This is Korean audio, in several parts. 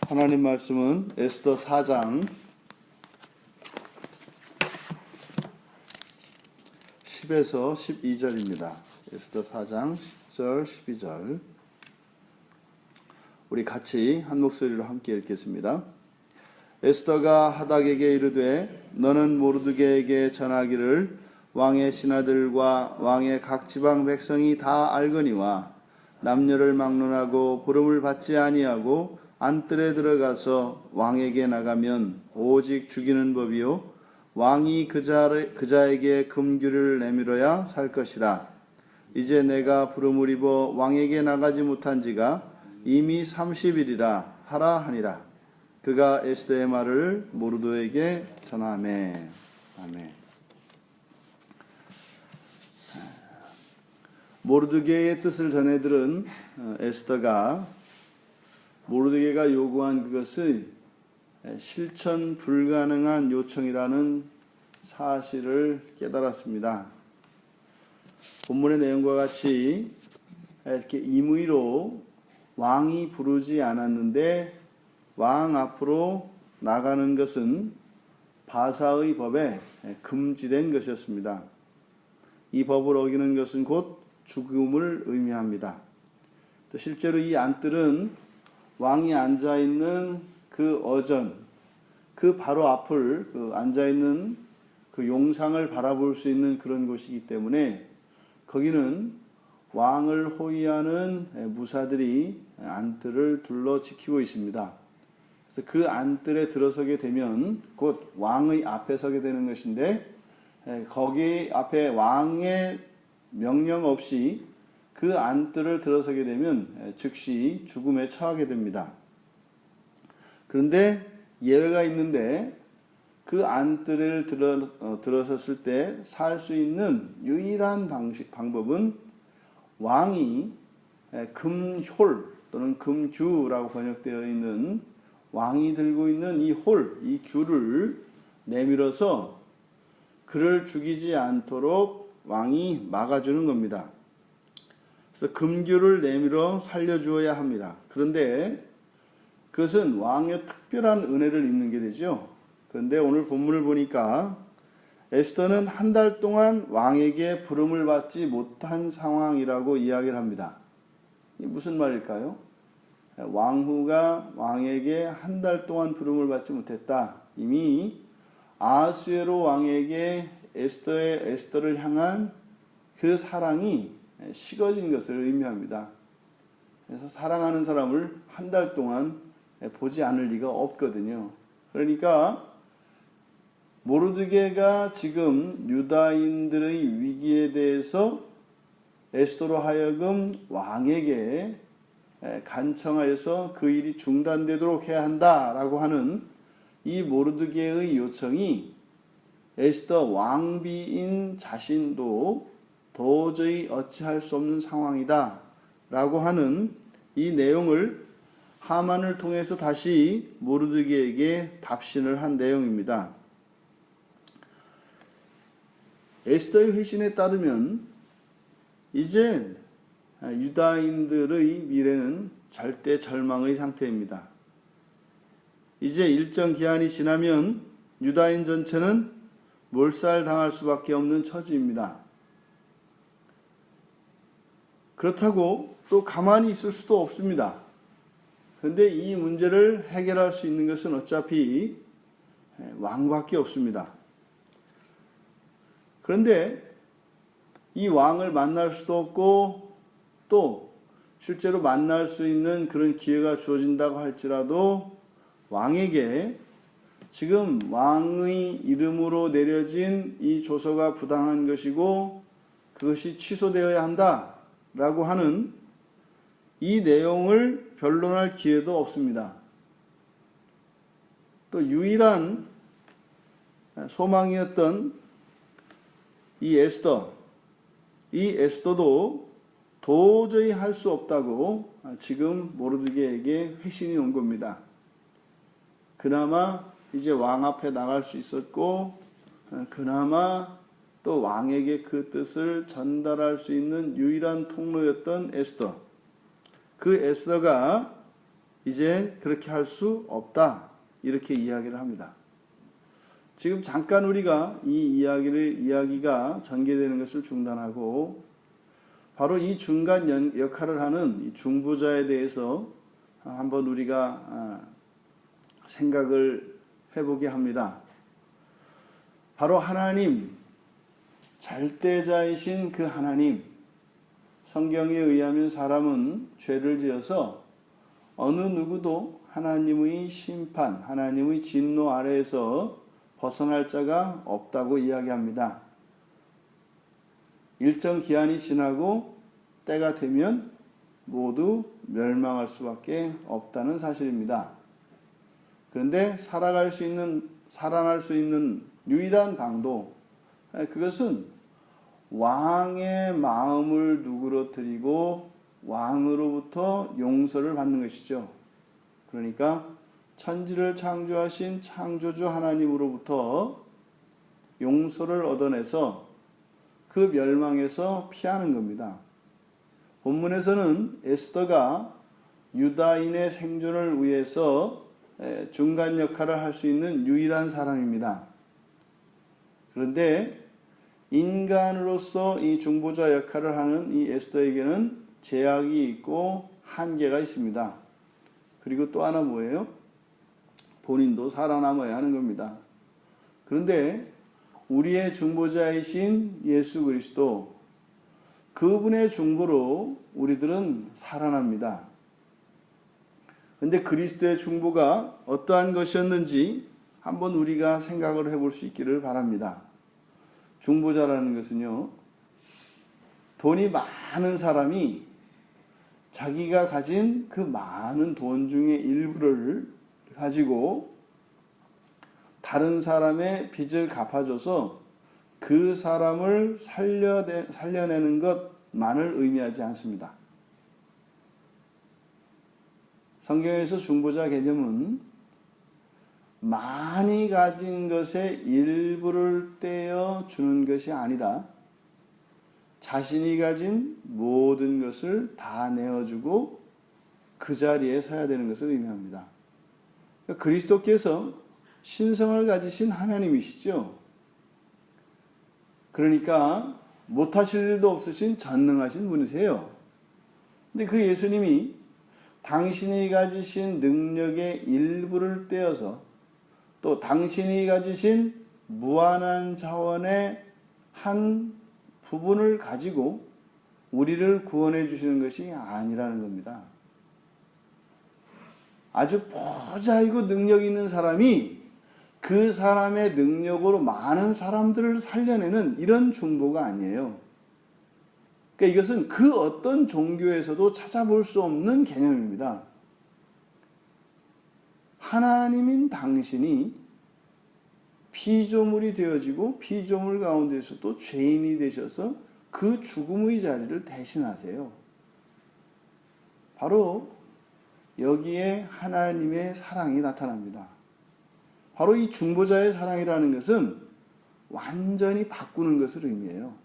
하나님 말씀은 에스더 4장 10에서 12절입니다. 에스더 4장 10절 12절 우리 같이 한 목소리로 함께 읽겠습니다. 에스더가 하닥에게 이르되 너는 모르드게에게 전하기를 왕의 신하들과 왕의 각 지방 백성이 다 알거니와 남녀를 막론하고 부름을 받지 아니하고 안뜰에 들어가서 왕에게 나가면 오직 죽이는 법이요 왕이 그 자에게 금규를 내밀어야 살 것이라. 이제 내가 부름을 입어 왕에게 나가지 못한 지가 이미 30일이라 하라 하니라. 그가 에스더의 말을 모르드에게 전하매. 아멘. 모르드게의 뜻을 전해들은 에스더가 모르드게가 요구한 그것을 실천 불가능한 요청이라는 사실을 깨달았습니다. 본문의 내용과 같이 이렇게 임의로 왕이 부르지 않았는데 왕 앞으로 나가는 것은 바사의 법에 금지된 것이었습니다. 이 법을 어기는 것은 곧 죽음을 의미합니다. 또 실제로 이 안뜰은 왕이 앉아있는 그 어전, 그 바로 앞을 앉아있는 그 용상을 바라볼 수 있는 그런 곳이기 때문에 거기는 왕을 호위하는 무사들이 안뜰을 둘러 지키고 있습니다. 그래서 그 안뜰에 들어서게 되면 곧 왕의 앞에 서게 되는 것인데 거기 앞에 왕의 명령 없이 그 안뜰을 들어서게 되면 즉시 죽음에 처하게 됩니다. 그런데 예외가 있는데 그 안뜰을 들어섰을 때 살 수 있는 유일한 방법은 왕이 금홀 또는 금규라고 번역되어 있는 왕이 들고 있는 이 규를 내밀어서 그를 죽이지 않도록 왕이 막아주는 겁니다. 그래서 금규를 내밀어 살려주어야 합니다. 그런데 그것은 왕의 특별한 은혜를 입는 게 되죠. 그런데 오늘 본문을 보니까 에스더는 한 달 동안 왕에게 부름을 받지 못한 상황이라고 이야기를 합니다. 이게 무슨 말일까요? 왕후가 왕에게 한 달 동안 부름을 받지 못했다. 이미 아하수에로 왕에게 에스더를 향한 그 사랑이 식어진 것을 의미합니다. 그래서 사랑하는 사람을 한 달 동안 보지 않을 리가 없거든요. 그러니까 모르드게가 지금 유다인들의 위기에 대해서 에스더로 하여금 왕에게 간청하여서 그 일이 중단되도록 해야 한다라고 하는 이 모르드게의 요청이 에스더 왕비인 자신도 도저히 어찌할 수 없는 상황이다 라고 하는 이 내용을 하만을 통해서 다시 모르드게에게 답신을 한 내용입니다. 에스더의 회신에 따르면 이제 유다인들의 미래는 절대 절망의 상태입니다. 이제 일정 기한이 지나면 유다인 전체는 몰살당할 수밖에 없는 처지입니다. 그렇다고 또 가만히 있을 수도 없습니다. 그런데 이 문제를 해결할 수 있는 것은 어차피 왕밖에 없습니다. 그런데 이 왕을 만날 수도 없고 또 실제로 만날 수 있는 그런 기회가 주어진다고 할지라도 왕에게 지금 왕의 이름으로 내려진 이 조서가 부당한 것이고 그것이 취소되어야 한다 라고 하는 이 내용을 변론할 기회도 없습니다. 또 유일한 소망이었던 이 에스더도 도저히 할 수 없다고 지금 모르드게에게 회신이 온 겁니다. 그나마 이제 왕 앞에 나갈 수 있었고 그나마 또 왕에게 그 뜻을 전달할 수 있는 유일한 통로였던 에스더. 그 에스더가 이제 그렇게 할 수 없다. 이렇게 이야기를 합니다. 지금 잠깐 우리가 이 이야기가 전개되는 것을 중단하고 바로 이 중간 역할을 하는 이 중보자에 대해서 한번 우리가 생각을 해보게 합니다. 바로 하나님, 절대자이신 그 하나님, 성경에 의하면 사람은 죄를 지어서 어느 누구도 하나님의 심판, 하나님의 진노 아래에서 벗어날 자가 없다고 이야기합니다. 일정 기한이 지나고 때가 되면 모두 멸망할 수밖에 없다는 사실입니다. 그런데 살아날 수 있는 유일한 방도, 그것은 왕의 마음을 누그러뜨리고 왕으로부터 용서를 받는 것이죠. 그러니까 천지를 창조하신 창조주 하나님으로부터 용서를 얻어내서 그 멸망에서 피하는 겁니다. 본문에서는 에스더가 유다인의 생존을 위해서 중간 역할을 할 수 있는 유일한 사람입니다. 그런데 인간으로서 이 중보자 역할을 하는 이 에스더에게는 제약이 있고 한계가 있습니다. 그리고 또 하나 뭐예요? 본인도 살아남아야 하는 겁니다. 그런데 우리의 중보자이신 예수 그리스도, 그분의 중보로 우리들은 살아납니다. 그런데 그리스도의 중보가 어떠한 것이었는지 한번 우리가 생각을 해볼 수 있기를 바랍니다. 중보자라는 것은요, 돈이 많은 사람이 자기가 가진 그 많은 돈 중에 일부를 가지고 다른 사람의 빚을 갚아줘서 그 사람을 살려내는 것만을 의미하지 않습니다. 성경에서 중보자 개념은 많이 가진 것의 일부를 떼어 주는 것이 아니라 자신이 가진 모든 것을 다 내어주고 그 자리에 서야 되는 것을 의미합니다. 그리스도께서 신성을 가지신 하나님이시죠. 그러니까 못하실 일도 없으신 전능하신 분이세요. 근데 그 예수님이 당신이 가지신 능력의 일부를 떼어서 또 당신이 가지신 무한한 자원의 한 부분을 가지고 우리를 구원해 주시는 것이 아니라는 겁니다. 아주 보잘이고 능력 있는 사람이 그 사람의 능력으로 많은 사람들을 살려내는 이런 중보가 아니에요. 그러니까 이것은 그 어떤 종교에서도 찾아볼 수 없는 개념입니다. 하나님인 당신이 피조물이 되어지고 피조물 가운데서도 죄인이 되셔서 그 죽음의 자리를 대신하세요. 바로 여기에 하나님의 사랑이 나타납니다. 바로 이 중보자의 사랑이라는 것은 완전히 바꾸는 것을 의미해요.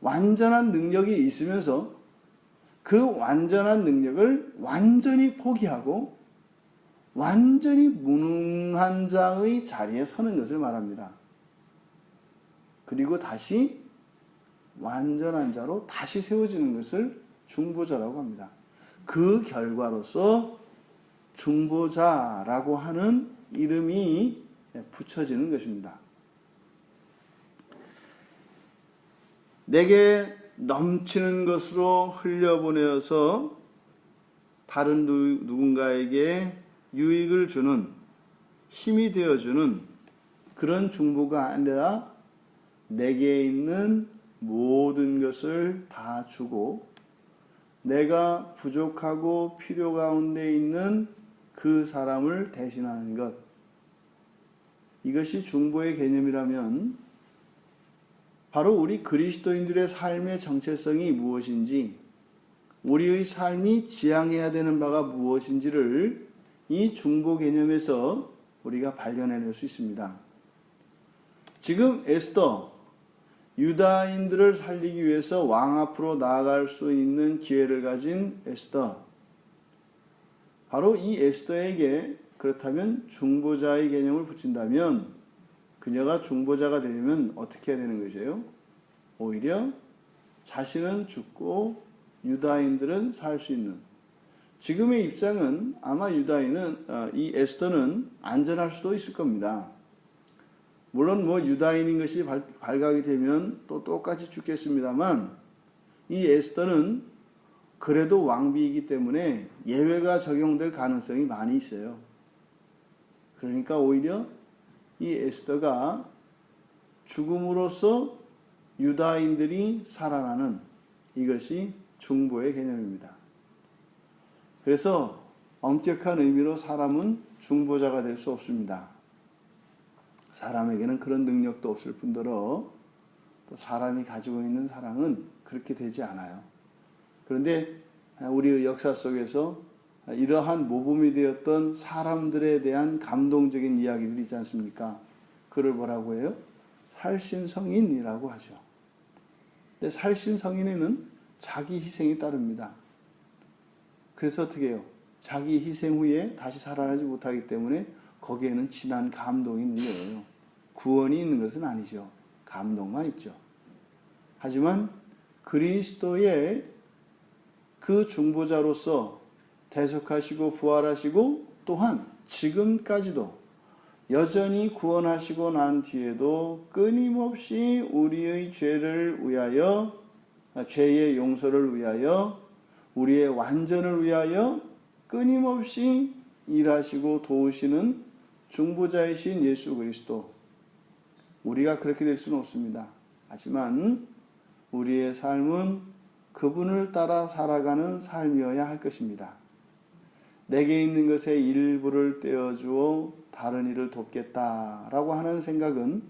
완전한 능력이 있으면서 그 완전한 능력을 완전히 포기하고 완전히 무능한 자의 자리에 서는 것을 말합니다. 그리고 다시 완전한 자로 다시 세워지는 것을 중보자라고 합니다. 그 결과로서 중보자라고 하는 이름이 붙여지는 것입니다. 내게 넘치는 것으로 흘려보내어서 다른 누군가에게 유익을 주는, 힘이 되어주는 그런 중보가 아니라 내게 있는 모든 것을 다 주고 내가 부족하고 필요 가운데 있는 그 사람을 대신하는 것, 이것이 중보의 개념이라면 바로 우리 그리스도인들의 삶의 정체성이 무엇인지, 우리의 삶이 지향해야 되는 바가 무엇인지를 이 중보 개념에서 우리가 발견해낼 수 있습니다. 지금 에스더, 유다인들을 살리기 위해서 왕 앞으로 나아갈 수 있는 기회를 가진 에스더, 바로 이 에스더에게 그렇다면 중보자의 개념을 붙인다면 그녀가 중보자가 되려면 어떻게 해야 되는 것이에요? 오히려 자신은 죽고 유다인들은 살 수 있는, 지금의 입장은 아마 이 에스더는 안전할 수도 있을 겁니다. 물론 유다인인 것이 발각이 되면 또 똑같이 죽겠습니다만, 이 에스더는 그래도 왕비이기 때문에 예외가 적용될 가능성이 많이 있어요. 그러니까 오히려 이 에스더가 죽음으로써 유다인들이 살아나는, 이것이 중보의 개념입니다. 그래서 엄격한 의미로 사람은 중보자가 될 수 없습니다. 사람에게는 그런 능력도 없을 뿐더러 또 사람이 가지고 있는 사랑은 그렇게 되지 않아요. 그런데 우리의 역사 속에서 이러한 모범이 되었던 사람들에 대한 감동적인 이야기들이 있지 않습니까? 그를 뭐라고 해요? 살신성인이라고 하죠. 근데 살신성인에는 자기 희생이 따릅니다. 그래서 어떻게 해요? 자기 희생 후에 다시 살아나지 못하기 때문에 거기에는 진한 감동이 있는 거예요. 구원이 있는 것은 아니죠. 감동만 있죠. 하지만 그리스도의 그 중보자로서 대속하시고 부활하시고 또한 지금까지도 여전히 구원하시고 난 뒤에도 끊임없이 우리의 죄를 위하여, 죄의 용서를 위하여, 우리의 완전을 위하여 끊임없이 일하시고 도우시는 중보자이신 예수 그리스도. 우리가 그렇게 될 수는 없습니다. 하지만 우리의 삶은 그분을 따라 살아가는 삶이어야 할 것입니다. 내게 있는 것의 일부를 떼어주어 다른 일을 돕겠다라고 하는 생각은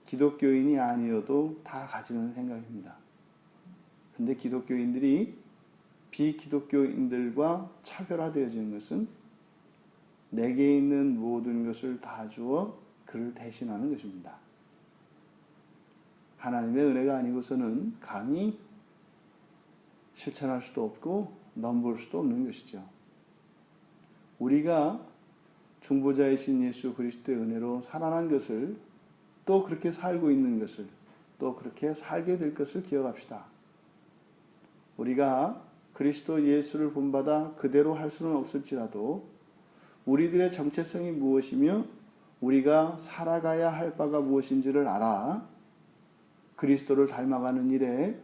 기독교인이 아니어도 다 가지는 생각입니다. 근데 기독교인들이 비기독교인들과 차별화되어지는 것은 내게 있는 모든 것을 다 주어 그를 대신하는 것입니다. 하나님의 은혜가 아니고서는 감히 실천할 수도 없고 넘볼 수도 없는 것이죠. 우리가 중보자이신 예수 그리스도의 은혜로 살아난 것을, 또 그렇게 살고 있는 것을, 또 그렇게 살게 될 것을 기억합시다. 우리가 그리스도 예수를 본받아 그대로 할 수는 없을지라도 우리들의 정체성이 무엇이며 우리가 살아가야 할 바가 무엇인지를 알아 그리스도를 닮아가는 일에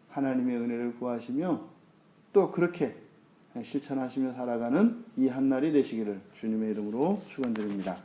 하나님의 은혜를 구하시며 또 그렇게 실천하시며 살아가는 이 한날이 되시기를 주님의 이름으로 축원드립니다.